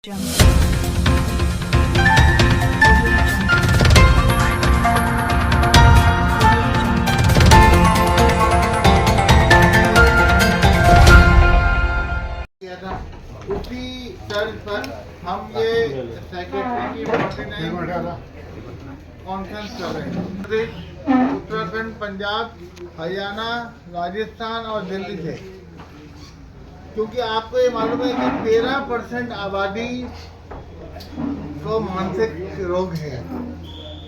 किया था उसी तर्ज पर हम ये सेक्रेटरी की 49 कॉन्फ्रेंस कर रहे हैं। प्रदेश, उत्तराखंड, पंजाब, हरियाणा, राजस्थान और दिल्ली से, क्योंकि आपको ये मालूम है कि 13% आबादी को मानसिक रोग है।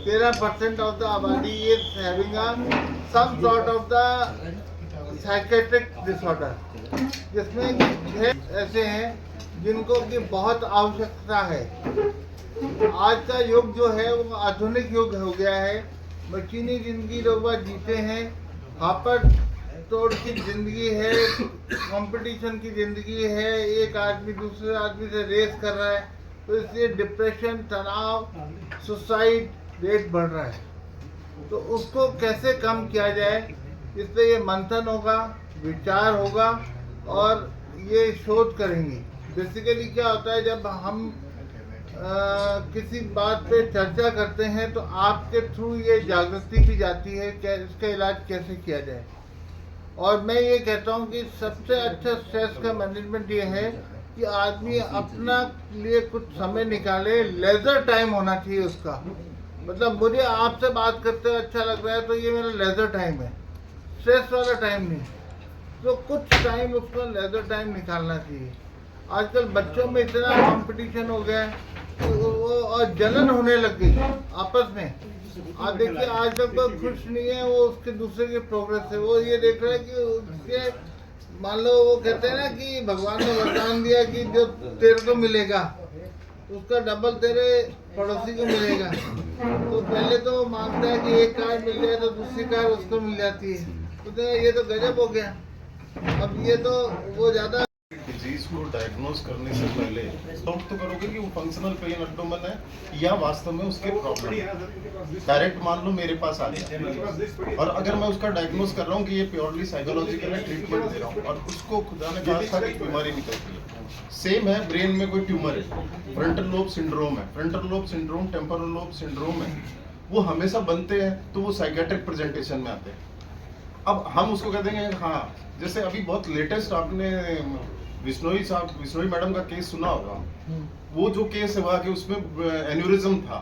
13% ऑफ द आबादी is having some sort of the psychiatric disorder, जिसमें कि 6 ऐसे हैं जिनको की बहुत आवश्यकता है। आज का युग जो है वो आधुनिक युग हो गया है। मशीनी जिंदगी लोग जीते हैं, हापड़ तोड़ की जिंदगी है, कंपटीशन की जिंदगी है, एक आदमी दूसरे आदमी से रेस कर रहा है, तो इसलिए डिप्रेशन, तनाव, सुसाइड रेट बढ़ रहा है। तो उसको कैसे कम किया जाए, इस पे ये मंथन होगा, विचार होगा और ये शोध करेंगे। बेसिकली क्या होता है, जब हम किसी बात पे चर्चा करते हैं तो आपके थ्रू ये जागृति भी जाती है कि इसका इलाज कैसे किया जाए। और मैं ये कहता हूँ कि सबसे अच्छा स्ट्रेस का मैनेजमेंट ये है कि आदमी अपना लिए कुछ समय निकाले। लेजर टाइम होना चाहिए उसका, मतलब मुझे आपसे बात करते हुए अच्छा लग रहा है तो ये मेरा लेजर टाइम है, स्ट्रेस वाला टाइम नहीं। तो कुछ टाइम उसको लेजर टाइम निकालना चाहिए। आजकल बच्चों में इतना कंपटीशन हो गया है वो और जलन होने लग गई आपस में। आप देखिए आज तक कोई खुश नहीं है वो उसके दूसरे की प्रोग्रेस से। वो ये देख रहा है कि उसके, मान लो वो कहते हैं ना कि भगवान ने वरदान दिया कि जो तेरे को मिलेगा उसका डबल तेरे पड़ोसी को मिलेगा। तो पहले तो मांगता है कि एक कार मिल जाए तो दूसरी कार उसको मिल जाती है। तो ये तो गजब हो गया। अब ये तो वो ज्यादा डिजीज को डायग्नोज करने से पहले डाउट तो करोगे कि वो फंक्शनल पेन एब्डोमेन है या वास्तव में उसके प्रॉब्लम। डायरेक्ट मान लो मेरे पास आ गया और अगर मैं उसका डायग्नोज कर रहा हूँ कि ये प्योरली साइकोलॉजिकल ट्रीटमेंट दे रहा हूँ और उसको खुदा ने कहा था कि बीमारी निकलती है। सेम है, ब्रेन में कोई ट्यूमर है, फ्रंटल लोब सिंड्रोम है, frontal lobe syndrome, temporal lobe syndrome है, वो हमेशा बनते हैं तो वो साइकेट्रिक प्रेजेंटेशन में आते हैं। अब हम उसको कह देंगे हाँ, जैसे अभी बहुत लेटेस्ट आपने विश्नोई मैडम का केस सुना होगा। वो जो केस हुआ कि उसमें एन्यूरिज्म था।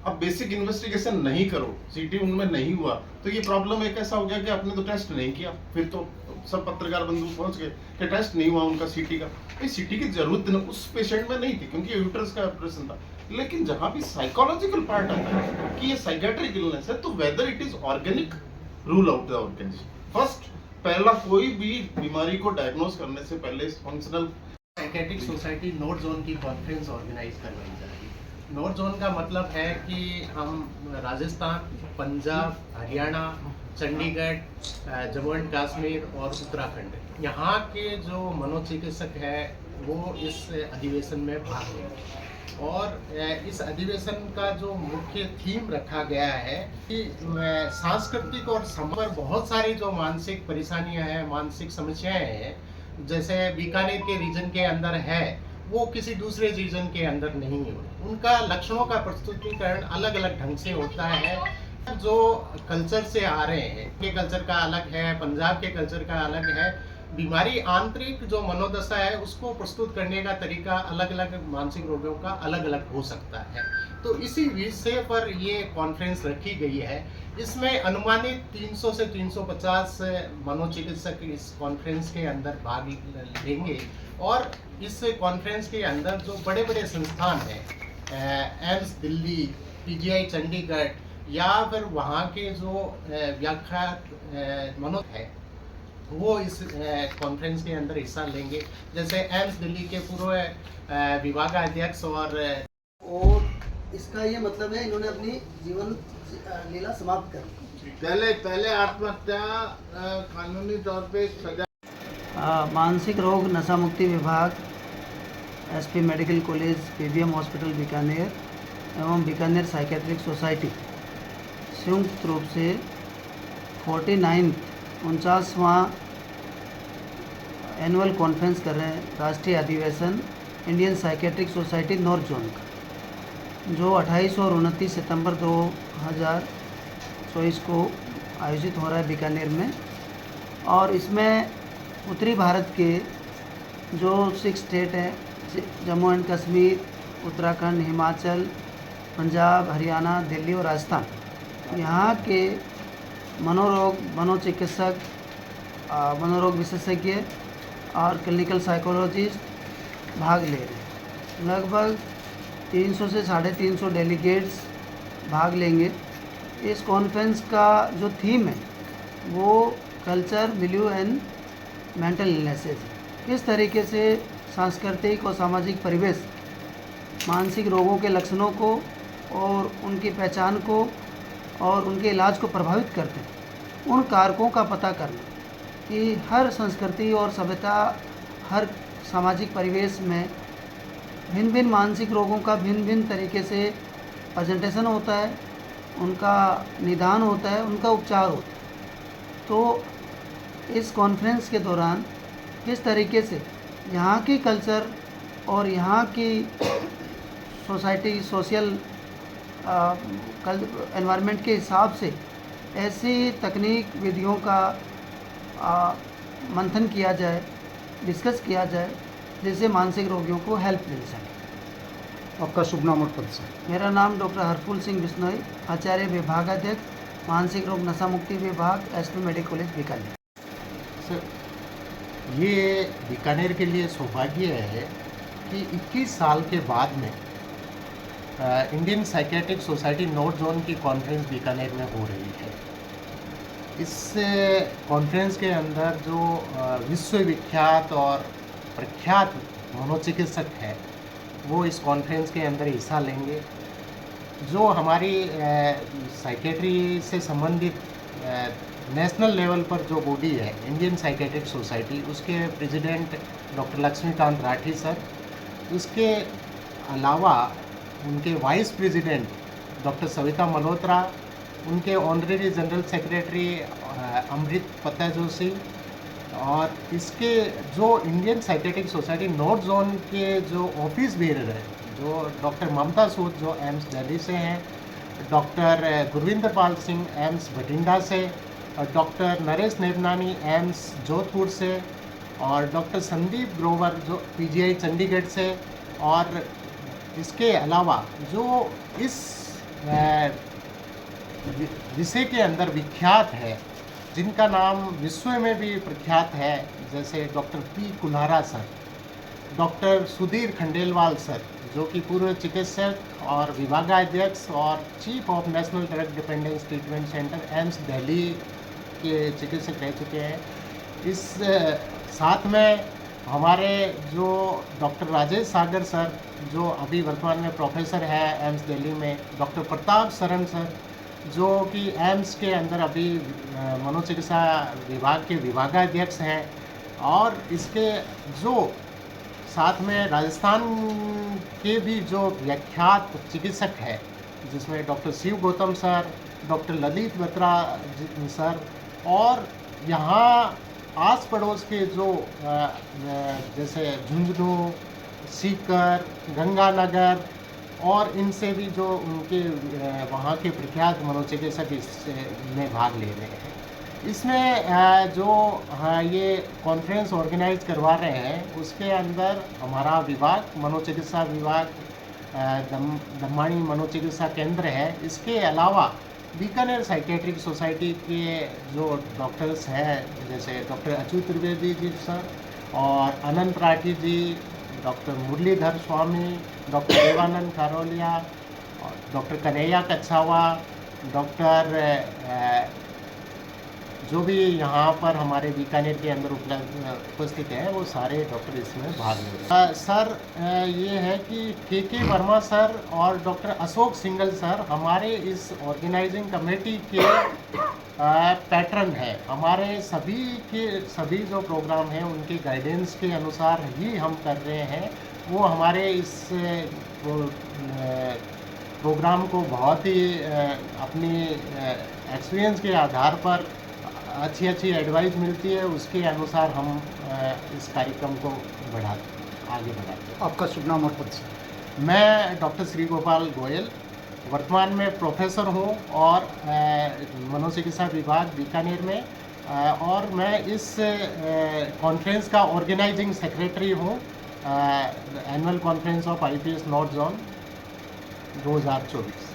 अब बेसिक इन्वेस्टिगेशन नहीं करो, सीटी उनमें नहीं हुआ तो ये प्रॉब्लम एक ऐसा हो गया कि आपने तो टेस्ट नहीं किया। फिर तो सब पत्रकार बंधु पहुंच गए कि टेस्ट नहीं हुआ उनका सीटी का। ये सीटी की जरूरत उस पेशेंट में नहीं थी क्योंकि यूट्रस का ऑपरेशन था। लेकिन जहां भी साइकोलॉजिकल पार्ट आता है कि ये साइकेट्रिक इलनेस है, तो whether it is organic, rule out the organism first. पहला कोई भी बीमारी को डायग्नोज करने से पहले functional psychiatric society note zone की कॉन्फ्रेंस ऑर्गेनाइज करवाई जा रही है। नोट जोन का मतलब है कि हम राजस्थान, पंजाब, हरियाणा, चंडीगढ़, जम्मू एंड कश्मीर और उत्तराखंड, यहाँ के जो मनोचिकित्सक हैं वो इस अधिवेशन में भाग लेंगे। और इस अधिवेशन का जो मुख्य थीम रखा गया है कि सांस्कृतिक और समाज पर बहुत सारी जो मानसिक परेशानियां हैं, मानसिक समस्याएं हैं, जैसे बीकानेर के रीजन के अंदर है वो किसी दूसरे रीजन के अंदर नहीं है। उनका लक्षणों का प्रस्तुतिकरण अलग अलग ढंग से होता है। जो कल्चर से आ रहे हैं के कल्चर का अलग है, पंजाब के कल्चर का अलग है। बीमारी आंतरिक जो मनोदशा है उसको प्रस्तुत करने का तरीका अलग अलग मानसिक रोगों का अलग अलग हो सकता है। तो इसी विषय पर ये कॉन्फ्रेंस रखी गई है। इसमें अनुमानित 300 से 350 मनोचिकित्सक इस कॉन्फ्रेंस के अंदर भाग लेंगे। और इस कॉन्फ्रेंस के अंदर जो बड़े बड़े संस्थान हैं, एम्स दिल्ली, पीजीआई चंडीगढ़ या फिर वहाँ के जो व्याख्या मनो है वो इस कॉन्फ्रेंस के अंदर हिस्सा लेंगे। जैसे एम्स दिल्ली के पूर्व विभागाध्यक्ष और इसका ये मतलब है इन्होंने अपनी जीवन लीला समाप्त कर दी। पहले आत्महत्या कानूनी तौर पे सजा। मानसिक रोग नशा मुक्ति विभाग, SP medical college, PBM hospital Bikaner एवं बीकानेर साइकेट्रिक सोसाइटी संयुक्त रूप से 49वां एनुअल कॉन्फ्रेंस कर रहे हैं। राष्ट्रीय अधिवेशन Indian psychiatric society north zone का, जो 28 और 29 सितंबर 2024 को आयोजित हो रहा है बीकानेर में। और इसमें उत्तरी भारत के जो 6 स्टेट हैं, जम्मू एंड कश्मीर, उत्तराखंड, हिमाचल, पंजाब, हरियाणा, दिल्ली और राजस्थान, यहाँ के मनोरोग, मनोचिकित्सक, मनोरोग विशेषज्ञ और क्लिनिकल साइकोलॉजिस्ट भाग ले रहे हैं। लगभग 300 से 350 डेलीगेट्स भाग लेंगे। इस कॉन्फ्रेंस का जो थीम है वो culture, value and mental illnesses है। किस तरीके से सांस्कृतिक और सामाजिक परिवेश मानसिक रोगों के लक्षणों को और उनकी पहचान को और उनके इलाज को प्रभावित करते हैं, उन कारकों का पता करना कि हर संस्कृति और सभ्यता, हर सामाजिक परिवेश में भिन्न भिन्न मानसिक रोगों का भिन्न भिन्न तरीके से प्रेजेंटेशन होता है, उनका निदान होता है, उनका उपचार होता है। तो इस कॉन्फ्रेंस के दौरान किस तरीके से यहाँ की कल्चर और यहाँ की सोसाइटी, सोशल एनवायरनमेंट के हिसाब से ऐसी तकनीक, विधियों का मंथन किया जाए, डिस्कस किया जाए, जिससे मानसिक रोगियों को हेल्प मिल सके। आपका शुभ नाम और पद सर? मेरा नाम डॉक्टर हरफुल सिंह बिश्नोई, आचार्य विभागाध्यक्ष, मानसिक रोग नशा मुक्ति विभाग, SP medical college Bikaner. Sir, ये बीकानेर के लिए सौभाग्य है कि 21 साल के बाद में Indian psychiatric society north zone की कॉन्फ्रेंस बीकानेर में हो रही है। इस कॉन्फ्रेंस के अंदर जो विश्वविख्यात और प्रख्यात मनोचिकित्सक हैं वो इस कॉन्फ्रेंस के अंदर हिस्सा लेंगे। जो हमारी साइकेट्री से संबंधित नेशनल लेवल पर जो बॉडी है इंडियन साइकेट्रिक सोसाइटी, उसके president doctor Laxmikant Rathi sir, उसके अलावा उनके vice president doctor Savita Malhotra, उनके ऑनरेरी जनरल सेक्रेटरी अमृत पत्ता जोशी, और इसके जो Indian psychiatric society north zone के जो ऑफिस बेरर है, जो डॉक्टर ममता सूद जो एम्स दिल्ली से हैं, डॉक्टर गुरविंदर पाल सिंह एम्स बठिंडा से, और डॉक्टर नरेश नेवनानी एम्स जोधपुर से, और डॉक्टर संदीप ग्रोवर जो पीजीआई चंडीगढ़ से, और इसके अलावा जो इस विषय के अंदर विख्यात है, जिनका नाम विश्व में भी प्रख्यात है, जैसे doctor P Kulhara sir, doctor Sudhir Khandelwal sir, जो कि पूर्व चिकित्सक और विभागाध्यक्ष और chief of national drug dependence treatment centre AIIMS Delhi के चिकित्सक रह चुके हैं। इस साथ में हमारे जो डॉक्टर राजेश सागर सर, जो अभी वर्तमान में प्रोफेसर है एम्स दिल्ली में, डॉक्टर प्रताप शरण सर, जो कि एम्स के अंदर अभी मनोचिकित्सा विभाग के विभागाध्यक्ष हैं, और इसके जो साथ में राजस्थान के भी जो विख्यात चिकित्सक है, जिसमें doctor Shiv Gautam sir, doctor Lalit Batra sir, और यहाँ आस पड़ोस के जो जैसे झुंझुनू, सीकर, गंगानगर, और इनसे भी जो उनके वहाँ के प्रख्यात मनोचिकित्सक इसमें भाग ले रहे हैं। इसमें जो ये कॉन्फ्रेंस ऑर्गेनाइज करवा रहे हैं, उसके अंदर हमारा विभाग, मनोचिकित्सा विभाग, दम्माणी मनोचिकित्सा केंद्र है। इसके अलावा बीकानेर साइकेट्रिक सोसाइटी के जो डॉक्टर्स हैं, जैसे डॉक्टर अच्युत त्रिवेदी जी सर, और Anant Rathi ji, doctor Muralidhar Swami, doctor Devanand Kharolia, doctor Kanhaiya Kachhawa, doctor जो भी यहाँ पर हमारे बीकानेर के अंदर उपस्थित हैं, वो सारे डॉक्टर इसमें भाग ले रहे हैं। सर, ये है कि के वर्मा सर और डॉक्टर अशोक सिंगल सर हमारे इस ऑर्गेनाइजिंग कमेटी के पैटर्न है। हमारे सभी जो प्रोग्राम हैं उनके गाइडेंस के अनुसार ही हम कर रहे हैं। वो हमारे इस प्रोग्राम को बहुत ही अपनी एक्सपीरियंस के आधार पर अच्छी एडवाइस मिलती है, उसके अनुसार हम इस कार्यक्रम को बढ़ाते हैं। आगे बढ़ाते हैं। आपका शुभ नाम और पद से? मैं डॉक्टर श्री गोपाल गोयल वर्तमान में प्रोफेसर हूँ और मनोचिकित्सा विभाग बीकानेर में और मैं इस कॉन्फ्रेंस का ऑर्गेनाइजिंग सेक्रेटरी हूँ annual conference of IPS north zone 2024।